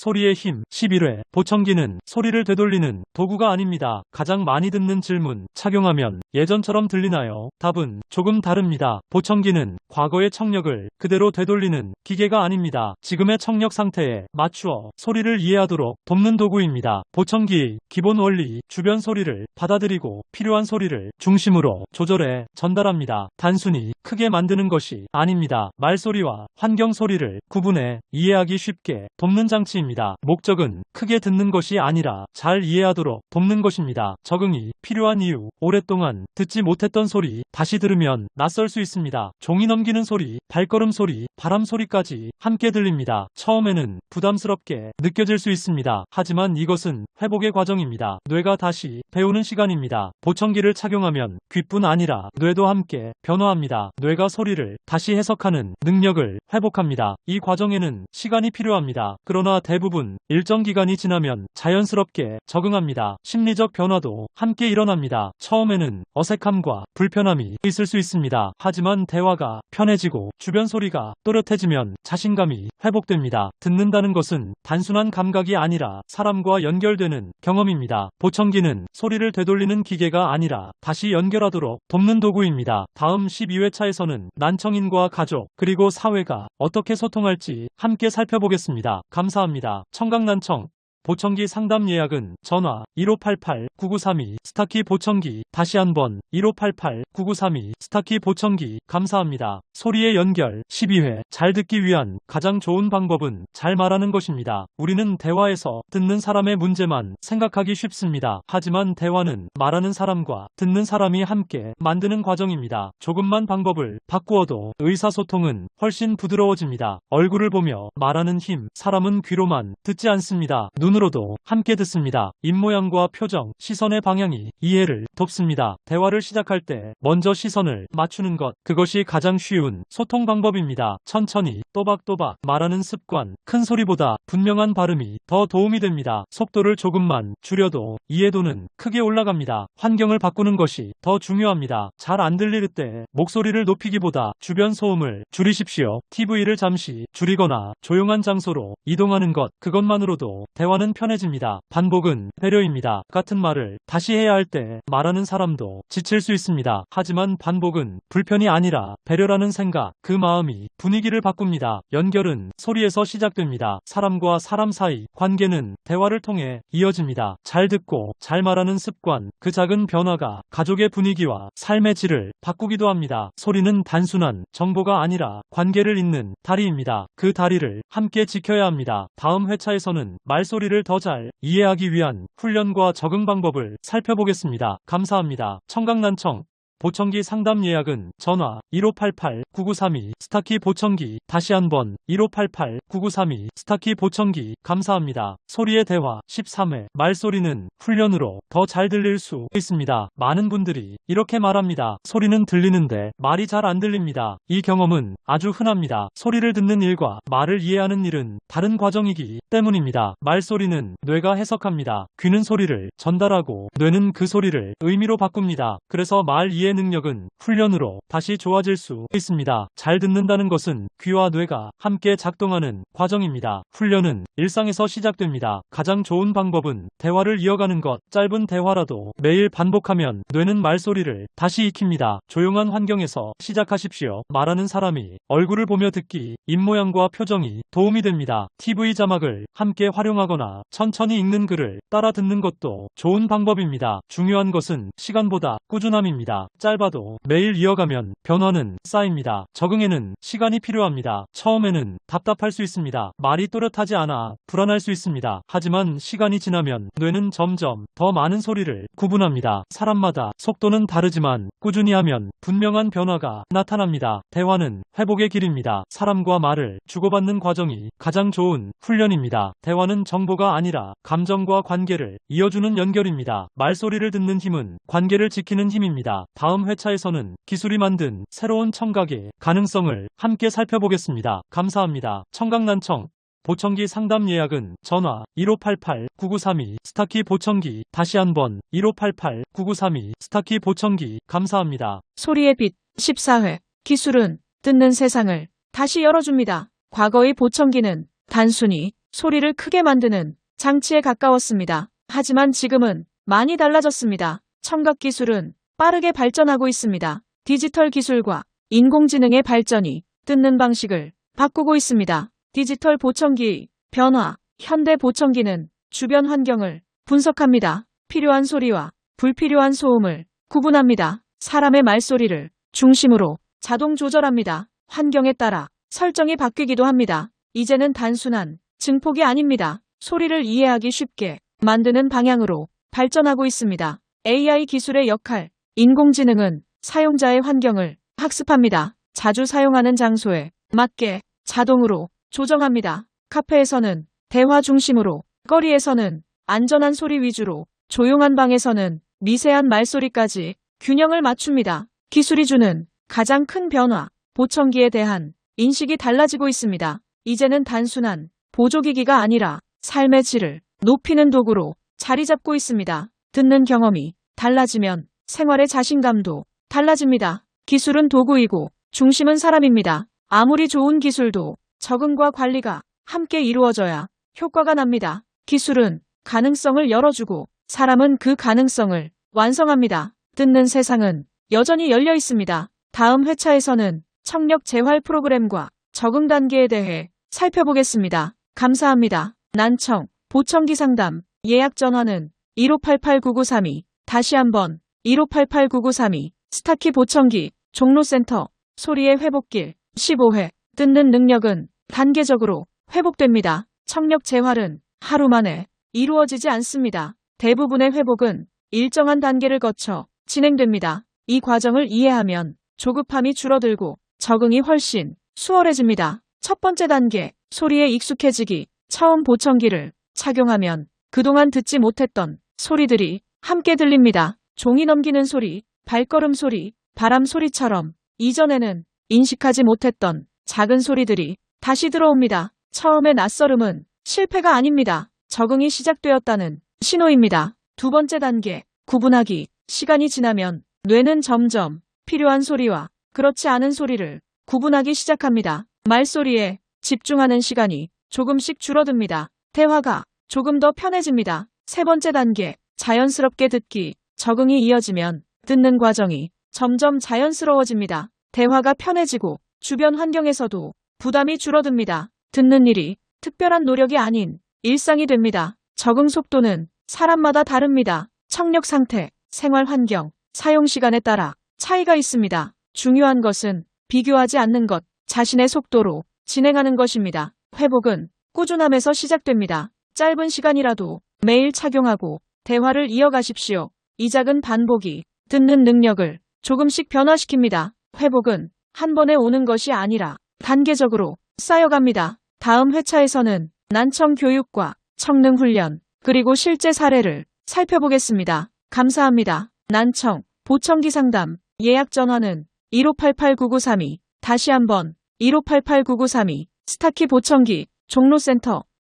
소리의 힘. 11회. 보청기는 소리를 되돌리는 도구가 아닙니다. 가장 많이 듣는 질문. 착용하면 예전처럼 들리나요? 답은 조금 다릅니다. 보청기는 과거의 청력을 그대로 되돌리는 기계가 아닙니다. 지금의 청력 상태에 맞추어 소리를 이해하도록 돕는 도구입니다. 보청기의 기본 원리. 주변 소리를 받아들이고 필요한 소리를 중심으로 조절해 전달합니다. 단순히 크게 만드는 것이 아닙니다. 말소리와 환경 소리를 구분해 이해하기 쉽게 돕는 장치입니다. 목적은 크게 듣는 것이 아니라 잘 이해하도록 돕는 것입니다. 적응이 필요한 이유. 오랫동안 듣지 못했던 소리 다시 들으면 낯설 수 있습니다. 종이 넘기는 소리, 발걸음 소리, 바람 소리까지 함께 들립니다. 처음에는 부담스럽게 느껴질 수 있습니다. 하지만 이것은 회복의 과정입니다. 뇌가 다시 배우는 시간입니다. 보청기를 착용하면 귀뿐 아니라 뇌도 함께 변화합니다. 뇌가 소리를 다시 해석하는 능력을 회복합니다. 이 과정에는 시간이 필요합니다. 그러나 대부분 일정 기간이 지나면 자연스럽게 적응합니다. 심리적 변화도 함께 일어납니다. 처음에는 어색함과 불편함이 있을 수 있습니다. 하지만 대화가 편해지고 주변 소리가 또렷해지면 자신감이 회복됩니다. 듣는다는 것은 단순한 감각이 아니라 사람과 연결되는 경험입니다. 보청기는 소리를 되돌리는 기계가 아니라 다시 연결하도록 돕는 도구입니다. 다음 12회차에서는 난청인과 가족 그리고 사회가 어떻게 소통할지 함께 살펴보겠습니다. 감사합니다. 청각난청 보청기 상담 예약은 전화 1588-9932 스타키 보청기. 다시 한번 1588-9932 스타키 보청기. 감사합니다. 소리의 연결. 12회. 잘 듣기 위한 가장 좋은 방법은 잘 말하는 것입니다. 우리는 대화에서 듣는 사람의 문제만 생각하기 쉽습니다. 하지만 대화는 말하는 사람과 듣는 사람이 함께 만드는 과정입니다. 조금만 방법을 바꾸어도 의사소통은 훨씬 부드러워집니다. 얼굴을 보며 말하는 힘. 사람은 귀로만 듣지 않습니다. 눈으로도 함께 듣습니다. 입모양과 표정, 시선의 방향이 이해를 돕습니다. 대화를 시작할 때 먼저 시선을 맞추는 것, 그것이 가장 쉬운 소통 방법입니다. 천천히 또박또박 말하는 습관, 큰 소리보다 분명한 발음이 더 도움이 됩니다. 속도를 조금만 줄여도 이해도는 크게 올라갑니다. 환경을 바꾸는 것이 더 중요합니다. 잘 안 들릴 때 목소리를 높이기보다 주변 소음을 줄이십시오. TV를 잠시 줄이거나 조용한 장소로 이동하는 것, 그것만으로도 대화는 편해집니다. 반복은 배려입니다. 같은 말을 다시 해야 할 때 말하는 사람도 지칠 수 있습니다. 하지만 반복은 불편이 아니라 배려라는 생각, 그 마음이 분위기를 바꿉니다. 연결은 소리에서 시작됩니다. 사람과 사람 사이 관계는 대화를 통해 이어집니다. 잘 듣고 잘 말하는 습관, 그 작은 변화가 가족의 분위기와 삶의 질을 바꾸기도 합니다. 소리는 단순한 정보가 아니라 관계를 잇는 다리입니다. 그 다리를 함께 지켜야 합니다. 다음 회차에서는 말소리를 더 잘 이해하기 위한 훈련과 적응 방법을 살펴보겠습니다. 감사합니다. 청각난청 보청기 상담 예약은 전화 1588-9932 스타키 보청기. 다시 한번 1588-9932 스타키 보청기. 감사합니다. 소리의 대화. 13회. 말소리는 훈련으로 더 잘 들릴 수 있습니다. 많은 분들이 이렇게 말합니다. 소리는 들리는데 말이 잘 안 들립니다. 이 경험은 아주 흔합니다. 소리를 듣는 일과 말을 이해하는 일은 다른 과정이기 때문입니다. 말소리는 뇌가 해석합니다. 귀는 소리를 전달하고 뇌는 그 소리를 의미로 바꿉니다. 그래서 말 이해 능력은 훈련으로 다시 좋아질 수 있습니다. 잘 듣는다는 것은 귀와 뇌가 함께 작동하는 과정입니다. 훈련은 일상에서 시작됩니다. 가장 좋은 방법은 대화를 이어가는 것. 짧은 대화라도 매일 반복하면 뇌는 말소리를 다시 익힙니다. 조용한 환경에서 시작하십시오. 말하는 사람이 얼굴을 보며 듣기, 입모양과 표정이 도움이 됩니다. TV 자막을 함께 활용하거나 천천히 읽는 글을 따라 듣는 것도 좋은 방법입니다. 중요한 것은 시간보다 꾸준함입니다. 짧아도 매일 이어가면 변화는 쌓입니다. 적응에는 시간이 필요합니다. 처음에는 답답할 수 있습니다. 말이 또렷하지 않아 불안할 수 있습니다. 하지만 시간이 지나면 뇌는 점점 더 많은 소리를 구분합니다. 사람마다 속도는 다르지만 꾸준히 하면 분명한 변화가 나타납니다. 대화는 회복의 길입니다. 사람과 말을 주고받는 과정이 가장 좋은 훈련입니다. 대화는 정보가 아니라 감정과 관계를 이어주는 연결입니다. 말소리를 듣는 힘은 관계를 지키는 힘입니다. 다음 회차에서는 기술이 만든 새로운 청각의 가능성을 함께 살펴보겠습니다. 감사합니다. 청각난청 보청기 상담 예약은 전화 1588-9932 스타키 보청기. 다시 한번 1588-9932 스타키 보청기. 감사합니다. 소리의 빛 14회. 기술은 듣는 세상을 다시 열어줍니다. 과거의 보청기는 단순히 소리를 크게 만드는 장치에 가까웠습니다. 하지만 지금은 많이 달라졌습니다. 청각 기술은 빠르게 발전하고 있습니다. 디지털 기술과 인공지능의 발전이 듣는 방식을 바꾸고 있습니다. 디지털 보청기의 변화. 현대 보청기는 주변 환경을 분석합니다. 필요한 소리와 불필요한 소음을 구분합니다. 사람의 말소리를 중심으로 자동 조절합니다. 환경에 따라 설정이 바뀌기도 합니다. 이제는 단순한 증폭이 아닙니다. 소리를 이해하기 쉽게 만드는 방향으로 발전하고 있습니다. AI 기술의 역할. 인공지능은 사용자의 환경을 학습합니다. 자주 사용하는 장소에 맞게 자동으로 조정합니다. 카페에서는 대화 중심으로, 거리에서는 안전한 소리 위주로, 조용한 방에서는 미세한 말소리까지 균형을 맞춥니다. 기술이 주는 가장 큰 변화. 보청기에 대한 인식이 달라지고 있습니다. 이제는 단순한 보조기기가 아니라 삶의 질을 높이는 도구로 자리 잡고 있습니다. 듣는 경험이 달라지면 생활의 자신감도 달라집니다. 기술은 도구이고 중심은 사람입니다. 아무리 좋은 기술도 적응과 관리가 함께 이루어져야 효과가 납니다. 기술은 가능성을 열어주고 사람은 그 가능성을 완성합니다. 듣는 세상은 여전히 열려 있습니다. 다음 회차에서는 청력 재활 프로그램과 적응 단계에 대해 살펴보겠습니다. 감사합니다. 난청, 보청기 상담, 예약 전화는 1588-9932, 다시 한번 1588-9932, 스타키 보청기, 종로센터, 소리의 회복길, 15회, 듣는 능력은 단계적으로 회복됩니다. 청력 재활은 하루 만에 이루어지지 않습니다. 대부분의 회복은 일정한 단계를 거쳐 진행됩니다. 이 과정을 이해하면 조급함이 줄어들고 적응이 훨씬 수월해집니다. 첫 번째 단계, 소리에 익숙해지기. 처음 보청기를 착용하면 그동안 듣지 못했던 소리들이 함께 들립니다. 종이 넘기는 소리, 발걸음 소리, 바람 소리처럼 이전에는 인식하지 못했던 작은 소리들이 다시 들어옵니다. 처음의 낯설음은 실패가 아닙니다. 적응이 시작되었다는 신호입니다. 두 번째 단계, 구분하기. 시간이 지나면 뇌는 점점 필요한 소리와 그렇지 않은 소리를 구분하기 시작합니다. 말소리에 집중하는 시간이 조금씩 줄어듭니다. 대화가 조금 더 편해집니다. 세 번째 단계, 자연스럽게 듣기. 적응이 이어지면 듣는 과정이 점점 자연스러워집니다. 대화가 편해지고 주변 환경에서도 부담이 줄어듭니다. 듣는 일이 특별한 노력이 아닌 일상이 됩니다. 적응 속도는 사람마다 다릅니다. 청력 상태, 생활 환경, 사용 시간에 따라 차이가 있습니다. 중요한 것은 비교하지 않는 것, 자신의 속도로 진행하는 것입니다. 회복은 꾸준함에서 시작됩니다. 짧은 시간이라도 매일 착용하고 대화를 이어가십시오. 이 작은 반복이 듣는 능력을 조금씩 변화시킵니다. 회복은 한 번에 오는 것이 아니라 단계적으로 쌓여갑니다. 다음 회차에서는 난청 교육과 청능 훈련, 그리고 실제 사례를 살펴보겠습니다. 감사합니다. 난청, 보청기 상담, 예약 전화는 1588-9932, 다시 한번 1588-9932, 스타키 보청기, 종로센터,